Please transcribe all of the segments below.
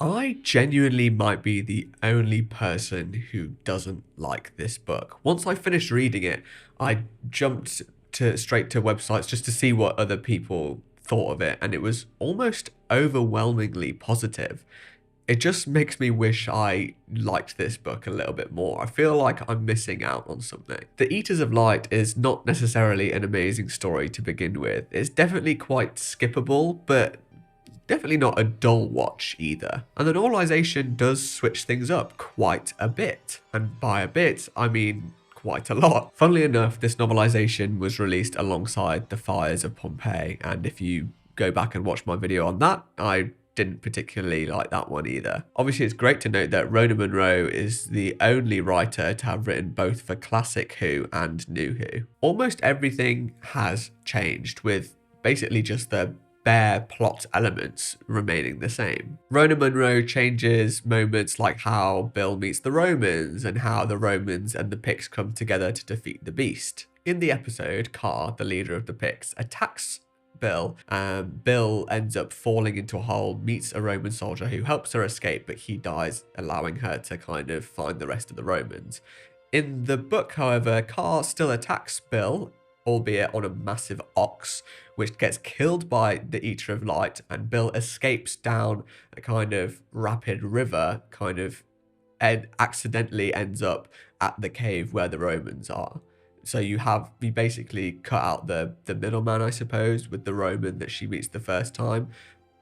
I genuinely might be the only person who doesn't like this book. Once I finished reading it, I jumped to straight to websites just to see what other people thought of it, and it was almost overwhelmingly positive. It just makes me wish I liked this book a little bit more. I feel like I'm missing out on something. The Eaters of Light is not necessarily an amazing story to begin with. It's definitely quite skippable, but definitely not a dull watch either. And the novelisation does switch things up quite a bit. And by a bit, I mean quite a lot. Funnily enough, this novelisation was released alongside The Fires of Pompeii, and if you go back and watch my video on that, I didn't particularly like that one either. Obviously, it's great to note that Rona Munro is the only writer to have written both for Classic Who and New Who. Almost everything has changed, with basically just the bare plot elements remaining the same. Rona Munro changes moments like how Bill meets the Romans and how the Romans and the Picts come together to defeat the Beast. In the episode, Carr, the leader of the Picts, attacks Bill. Bill ends up falling into a hole, meets a Roman soldier who helps her escape, but he dies, allowing her to kind of find the rest of the Romans. In the book, however, Carr still attacks Bill, albeit on a massive ox, which gets killed by the Eater of Light, and Bill escapes down a kind of rapid river, and accidentally ends up at the cave where the Romans are. So you basically cut out the middleman, I suppose, with the Roman that she meets the first time,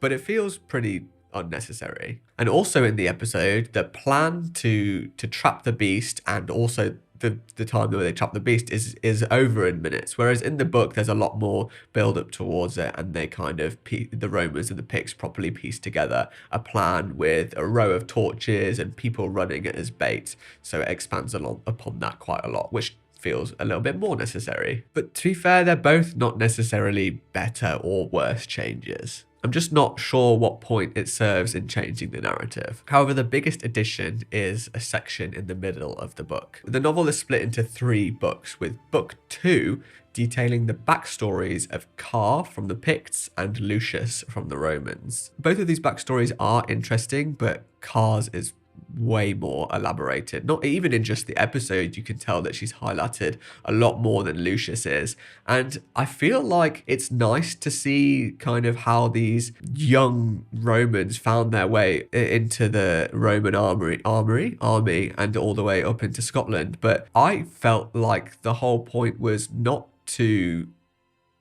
but it feels pretty unnecessary. And also in the episode, the plan to trap the Beast, and also the time that they trap the Beast is over in minutes, whereas in the book there's a lot more build up towards it, and they kind of the Romans and the Picts properly piece together a plan with a row of torches and people running it as bait, so it expands upon that quite a lot, which feels a little bit more necessary. But to be fair, they're both not necessarily better or worse changes. I'm just not sure what point it serves in changing the narrative. However, the biggest addition is a section in the middle of the book. The novel is split into 3 books, with book 2 detailing the backstories of Carr from the Picts and Lucius from the Romans. Both of these backstories are interesting, but Carr's is way more elaborated. Not even in just the episode, you can tell that she's highlighted a lot more than Lucius is. And I feel like it's nice to see kind of how these young Romans found their way into the Roman army and all the way up into Scotland. But I felt like the whole point was not to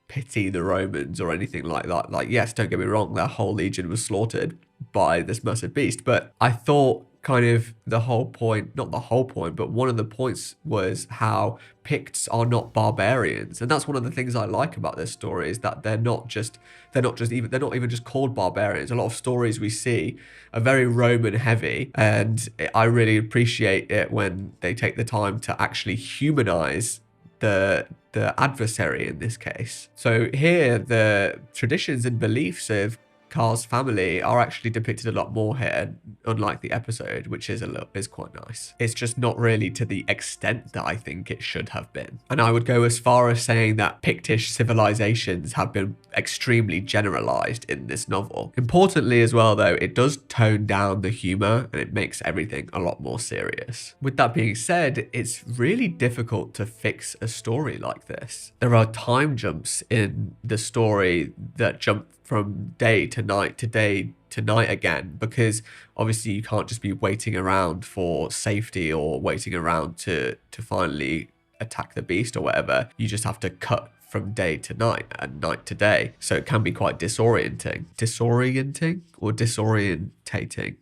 pity the Romans or anything like that. Like, yes, don't get me wrong, their whole legion was slaughtered by this massive beast, but I thought kind of the whole point, not the whole point, but one of the points was how Picts are not barbarians. And that's one of the things I like about this story, is that they're not even just called barbarians. A lot of stories we see are very Roman heavy, and I really appreciate it when they take the time to actually humanize the adversary in this case. So here, the traditions and beliefs of Carr's family are actually depicted a lot more here, unlike the episode, which is quite nice. It's just not really to the extent that I think it should have been. And I would go as far as saying that Pictish civilizations have been extremely generalized in this novel. Importantly as well, though, it does tone down the humor and it makes everything a lot more serious. With that being said, it's really difficult to fix a story like this. There are time jumps in the story that jump from day to night to day to night again, because obviously you can't just be waiting around for safety or waiting around to finally attack the beast or whatever. You just have to cut from day to night and night to day. So it can be quite disorienting. Disorienting or disorientating?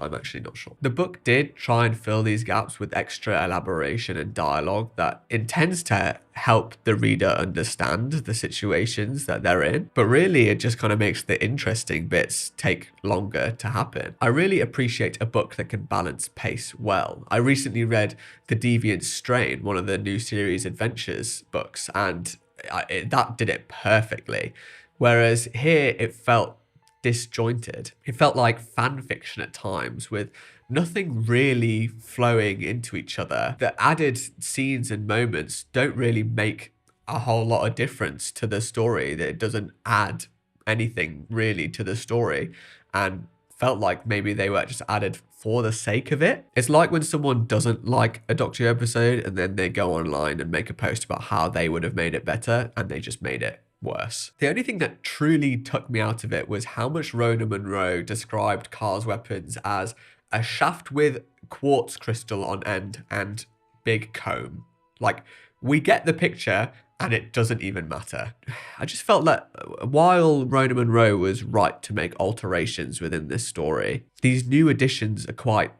I'm actually not sure. The book did try and fill these gaps with extra elaboration and dialogue that intends to help the reader understand the situations that they're in, but really it just kind of makes the interesting bits take longer to happen. I really appreciate a book that can balance pace well. I recently read The Deviant Strain, one of the new series Adventures books, and that did it perfectly. Whereas here it felt disjointed. It felt like fan fiction at times, with nothing really flowing into each other. The added scenes and moments don't really make a whole lot of difference to the story. That it doesn't add anything really to the story. And felt like maybe they were just added for the sake of it. It's like when someone doesn't like a Doctor Who episode and then they go online and make a post about how they would have made it better, and they just made it worse. The only thing that truly took me out of it was how much Rona Munro described Car's weapons as a shaft with quartz crystal on end and big comb. Like, we get the picture and it doesn't even matter. I just felt that while Rona Munro was right to make alterations within this story, these new additions are quite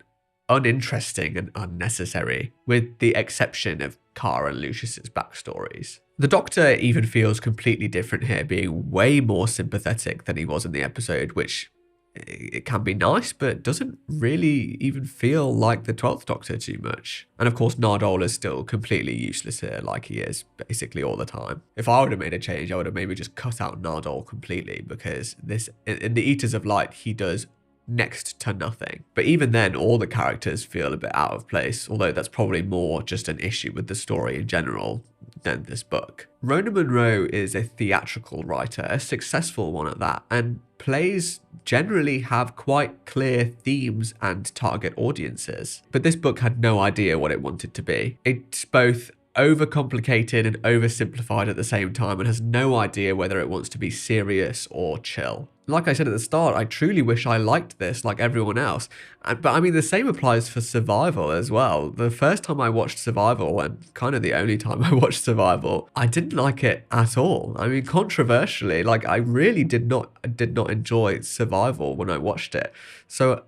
uninteresting and unnecessary, with the exception of Car and Lucius's backstories. The Doctor even feels completely different here, being way more sympathetic than he was in the episode, which it can be nice, but doesn't really even feel like the 12th Doctor too much. And of course, Nardole is still completely useless here, like he is basically all the time. If I would have made a change, I would have maybe just cut out Nardole completely, because this, in the Eaters of Light, he does next to nothing. But even then, all the characters feel a bit out of place, although that's probably more just an issue with the story in general than this book. Rona Munro is a theatrical writer, a successful one at that, and plays generally have quite clear themes and target audiences. But this book had no idea what it wanted to be. It's both overcomplicated and oversimplified at the same time, and has no idea whether it wants to be serious or chill. Like I said at the start, I truly wish I liked this like everyone else. But I mean, the same applies for Survival as well. The first time I watched Survival, and kind of the only time I watched Survival, I didn't like it at all. I mean, controversially, like I really did not enjoy Survival when I watched it. So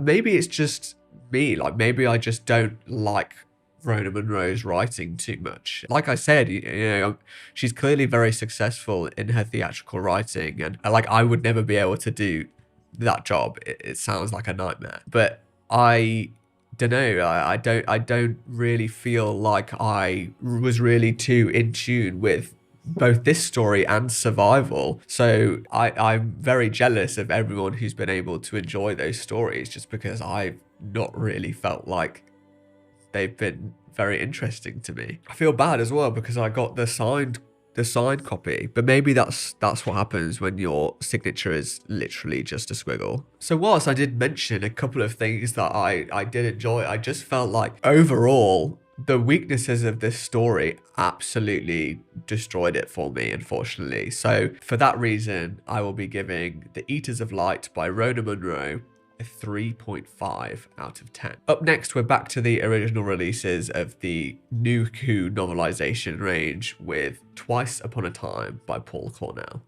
maybe it's just me. Like maybe I just don't like Rona Munro's writing too much. Like I said, you know, she's clearly very successful in her theatrical writing, and like I would never be able to do that job. It sounds like a nightmare. But I don't know. I don't really feel like I was really too in tune with both this story and Survival. So I'm very jealous of everyone who's been able to enjoy those stories, just because I've not really felt like they've been very interesting to me. I feel bad as well because I got the signed copy, but maybe that's what happens when your signature is literally just a squiggle. So whilst I did mention a couple of things that I did enjoy, I just felt like overall the weaknesses of this story absolutely destroyed it for me, unfortunately. So for that reason, I will be giving The Eaters of Light by Rona Munro a 3.5 out of 10. Up next, we're back to the original releases of the New Who novelisation range with Twice Upon a Time by Paul Cornell.